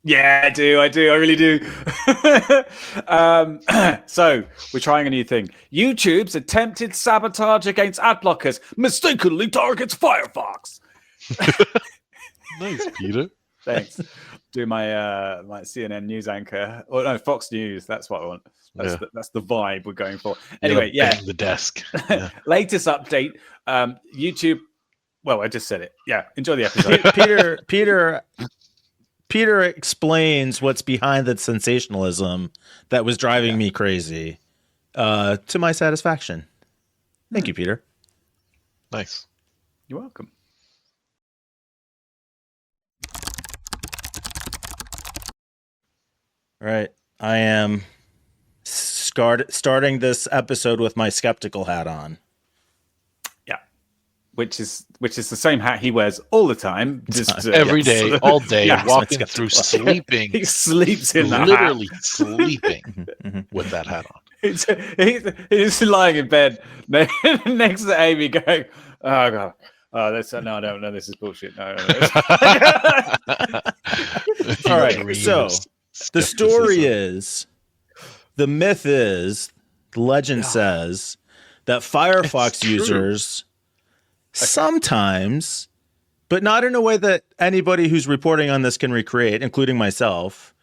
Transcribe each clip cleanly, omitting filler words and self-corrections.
Yeah, I do. I really do. So we're trying a new thing. YouTube's attempted sabotage against ad blockers mistakenly targets Firefox. Nice, Peter. Thanks. Do my CNN news anchor, or no, Fox News. That's what I want. That's the vibe we're going for. Anyway, bang the desk. Yeah. Latest update. YouTube. Well, I just said it. Yeah. Enjoy the episode. Peter explains what's behind the sensationalism that was driving me crazy, to my satisfaction. Thank you, Peter. Nice. You're welcome. All right. I am starting this episode with my skeptical hat on. Yeah. Which is the same hat he wears all the time. Just every day, all day, walking through sleeping. He sleeps in that literally hat. sleeping with that hat on. He's lying in bed next to Amy going, oh, God. Oh, no, I don't know. This is bullshit. No. All right. So the story is, the myth is, the legend says that Firefox users sometimes, but not in a way that anybody who's reporting on this can recreate, including myself,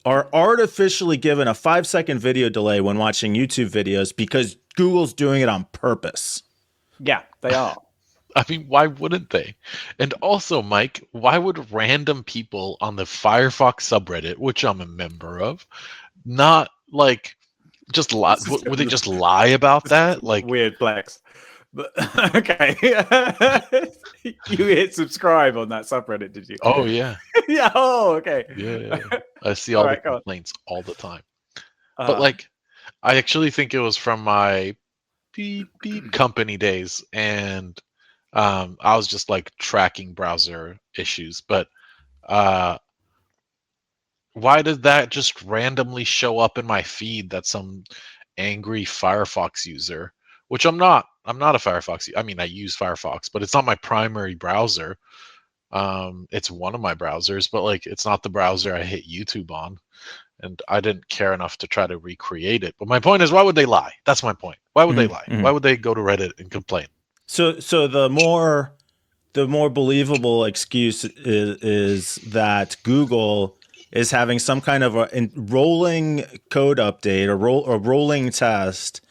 are artificially given a 5-second video delay when watching YouTube videos because Google's doing it on purpose. Yeah, they are. I mean, why wouldn't they? And also, Mike, why would random people on the Firefox subreddit, which I'm a member of, not like just lie? Would they just lie about that? Like weird flex. But okay, you hit subscribe on that subreddit, did you? Oh yeah. Yeah. Oh okay. Yeah. I see all the complaints all the time. But like, I actually think it was from my beep company days, and I was just like tracking browser issues. But why did that just randomly show up in my feed that some angry Firefox user, which I'm not a Firefox. I mean, I use Firefox, but it's not my primary browser. It's one of my browsers, but like, it's not the browser I hit YouTube on. And I didn't care enough to try to recreate it. But my point is, why would they lie? That's my point. Why would they lie? Why would they go to Reddit and complain? So the more believable excuse is that Google is having some kind of a rolling code update, a rolling test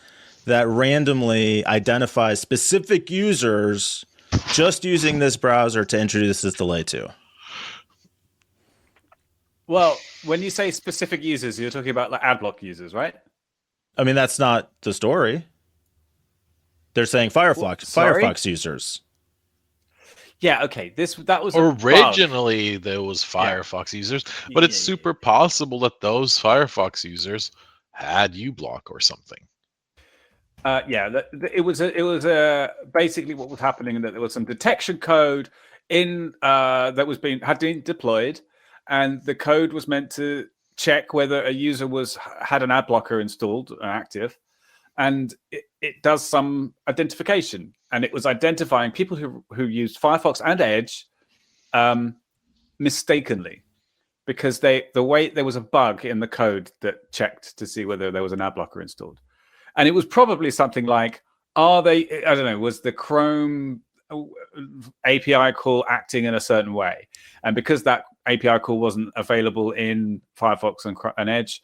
that randomly identifies specific users just using this browser to introduce this delay to. Well, when you say specific users, you're talking about like ad block users, right? I mean, that's not the story. They're saying Firefox users. Yeah, okay. That was originally there was Firefox users, but it's super possible that those Firefox users had uBlock or something. It was basically what was happening, that there was some detection code in that had been deployed, and the code was meant to check whether a user had an ad blocker installed and active, and it does some identification, and it was identifying people who used Firefox and Edge mistakenly, because there was a bug in the code that checked to see whether there was an ad blocker installed. And it was probably something like, was the Chrome API call acting in a certain way? And because that API call wasn't available in Firefox and Edge,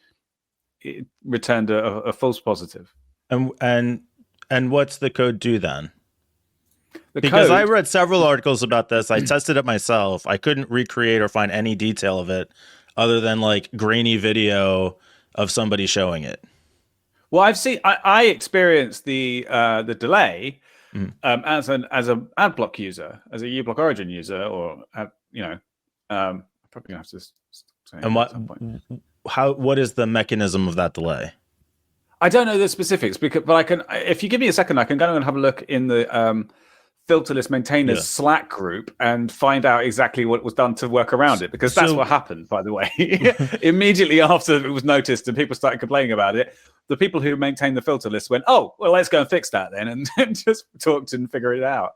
it returned a false positive. And what's the code do then? Because I read several articles about this. I tested it myself. I couldn't recreate or find any detail of it other than like grainy video of somebody showing it. Well, I experienced the delay as an ad block user, as a uBlock Origin user, or I'm probably gonna have to say. And what is the mechanism of that delay? I don't know the specifics, but I can. If you give me a second, I can go and have a look in the filterless maintainers Slack group and find out exactly what was done to work around it, because that's what happened, by the way. Immediately after it was noticed and people started complaining about it, the people who maintain the filter list went, oh, well, let's go and fix that then, and just talked and figured it out.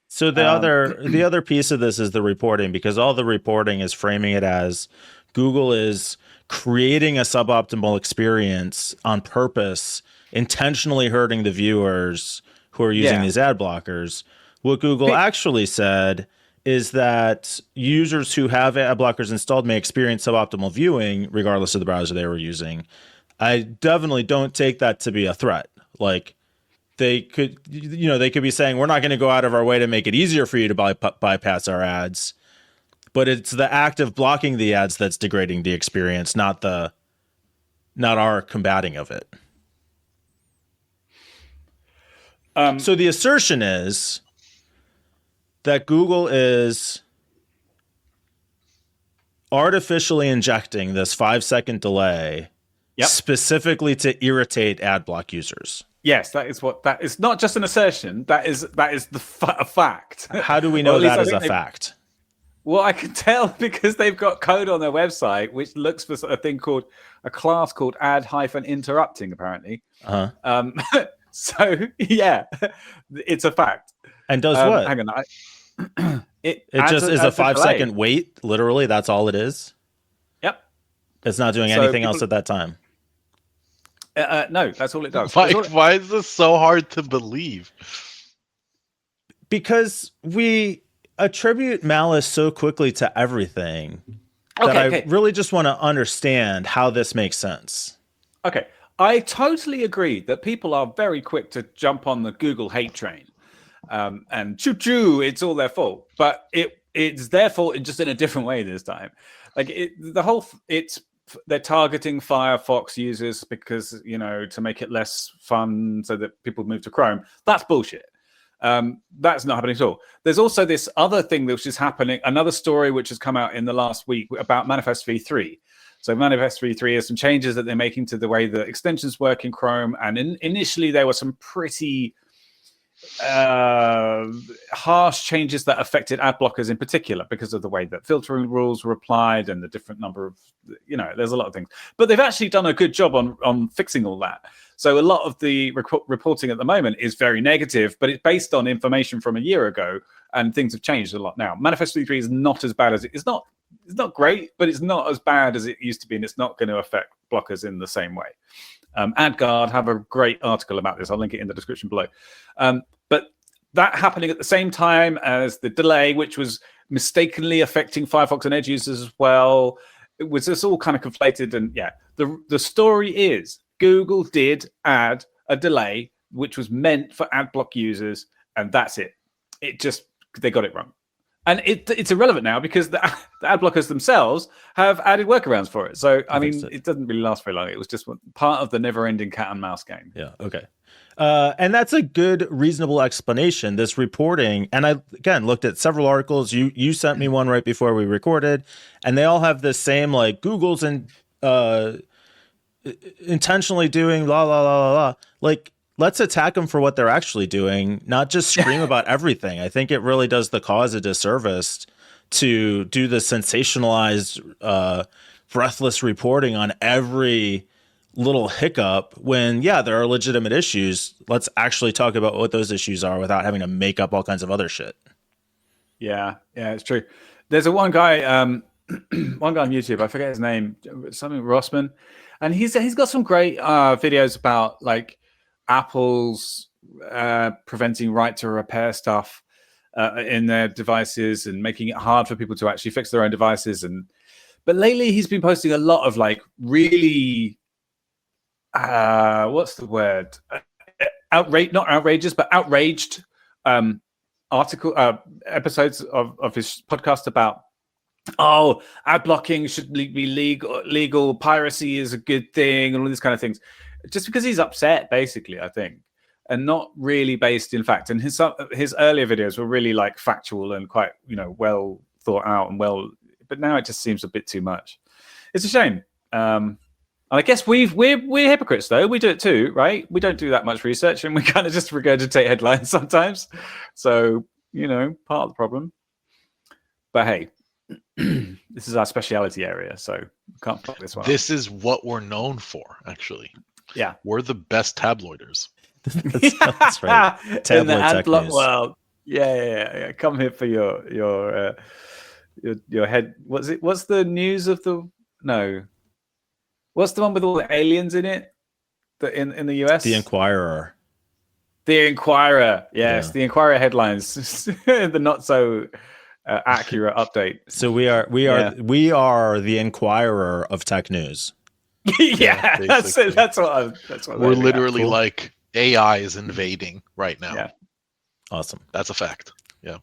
So the other piece of this is the reporting, because all the reporting is framing it as Google is creating a suboptimal experience on purpose, intentionally hurting the viewers who are using these ad blockers. What Google actually said is that users who have ad blockers installed may experience suboptimal viewing regardless of the browser they were using. I definitely don't take that to be a threat. Like, they could be saying, we're not going to go out of our way to make it easier for you to bypass our ads, but it's the act of blocking the ads that's degrading the experience, not our combating of it. So the assertion is that Google is artificially injecting this 5-second delay specifically to irritate ad block users. Yes, that is not just an assertion. That is a fact. How do we know that is a fact? Well, I can tell because they've got code on their website which looks for a class called ad-interrupting, apparently. So yeah, it's a fact. And does what? Hang on, it just is a 5-second wait. Literally, that's all it is. Yep. It's not doing anything else at that time. No, that's all it does. Why is this so hard to believe? Because we attribute malice so quickly to everything that I really just want to understand how this makes sense. Okay. I totally agree that people are very quick to jump on the Google hate train. And choo-choo, it's all their fault. But it's their fault just in a different way this time. Like, they're targeting Firefox users because, to make it less fun so that people move to Chrome. That's bullshit. That's not happening at all. There's also this other thing which is happening, another story which has come out in the last week about Manifest v3. So Manifest v3 is some changes that they're making to the way the extensions work in Chrome. And initially there were some pretty harsh changes that affected ad blockers in particular because of the way that filtering rules were applied and the different number of, there's a lot of things. But they've actually done a good job on fixing all that. So a lot of the reporting at the moment is very negative, but it's based on information from a year ago, and things have changed a lot now. Manifest v3 is not as bad as it's not great, but it's not as bad as it used to be, and it's not going to affect blockers in the same way. AdGuard have a great article about this. I'll link it in the description below. But that happening at the same time as the delay, which was mistakenly affecting Firefox and Edge users as well, it was just all kind of conflated. And yeah, the story is Google did add a delay which was meant for ad block users, and that's it. They got it wrong. And it's irrelevant now because the ad blockers themselves have added workarounds for it. So, I mean, it doesn't really last very long. It was just part of the never-ending cat and mouse game. Yeah, okay. And that's a good, reasonable explanation. This reporting, and I, again, looked at several articles. You sent me one right before we recorded, and they all have the same, like, Google's intentionally doing la, la, la, la, la. Like, let's attack them for what they're actually doing, not just scream about everything. I think it really does the cause a disservice to do the sensationalized, breathless reporting on every little hiccup when, yeah, there are legitimate issues. Let's actually talk about what those issues are without having to make up all kinds of other shit. Yeah, it's true. There's one guy on YouTube, I forget his name, something Rossman, and he's got some great videos about, like, Apple's preventing right to repair stuff in their devices and making it hard for people to actually fix their own devices. But lately he's been posting a lot of, like, really what's the word? Not outrageous, but outraged episodes of his podcast about, ad blocking should be legal, piracy is a good thing, and all these kind of things. Just because he's upset, basically, I think, and not really based in fact. And his earlier videos were really, like, factual and quite, well thought out and well. But now it just seems a bit too much. It's a shame. And I guess we're hypocrites, though. We do it too, right? We don't do that much research, and we kind of just regurgitate headlines sometimes. So, part of the problem. But hey, this is our speciality area, so we can't fuck this one. This is what we're known for, actually. Yeah, we're the best tabloiders. That's right. In the ad block world. Yeah. Come here for your head. What's the news of the No. What's the one with all the aliens in it? In the US? The Inquirer. The Inquirer. Yes, Yeah. the Inquirer headlines. The not so accurate update. So we are the Inquirer of tech news. Yeah, that's it. That's what we're literally like AI is invading right now. Yeah. Awesome. That's a fact. Yeah.